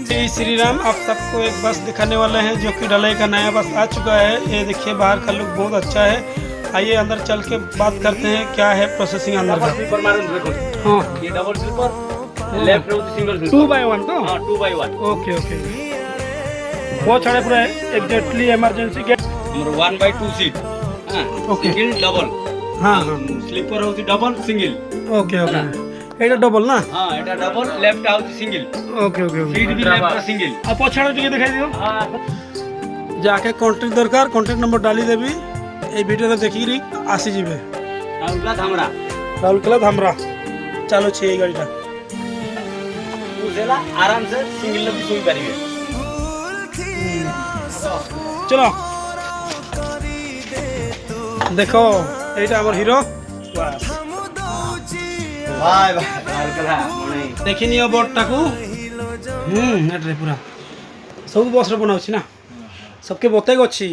जय श्री राम। आप सबको एक बस दिखाने वाले हैं जो कि ढलाई का नया बस आ चुका है। ये देखिए बाहर का लुक बहुत अच्छा है। आइए अंदर चल के बात करते हैं क्या है प्रोसेसिंग अंदर का। हाँ ये डबल स्लीपर लेफ्ट रो सिंगल 2x1 तो 2x1 ओके ओके बहुत सारे पूरा एग्जैक्टली इमरजेंसी गेट हमर 1/2 सीट हां ओके सिंगल डबल हाँ हाँ स्लीपर होती डबल सिंगल ओके ओके এটা ডবল না हां এটা डबल लेफ्ट होती single okay okay okay seat भी लेफ्ट सिंगल আর পছাড় টিকে দেখাই দিও हां যাকে কন্টাক্ট দরকার কন্টাক্ট নম্বর ডালি দেবি এই ভিডিওটা দেখিকি আসি যাবে রাউলা ধামরা রাউলকেলা ধামরা চালুছে এই গাড়িটা বুঝেলা आराम से सिंगल भी सोई पारिबे চলো দেখো এইটা আমার হিরো বাস ভাই ভাই রাউলকেলা মানে দেখি নিও বোর্ডটাকু এটারে পুরা ସବୁ ବସ୍ରେ ବନାଉଛି ନା सबके ବତେଇକି ଅଛି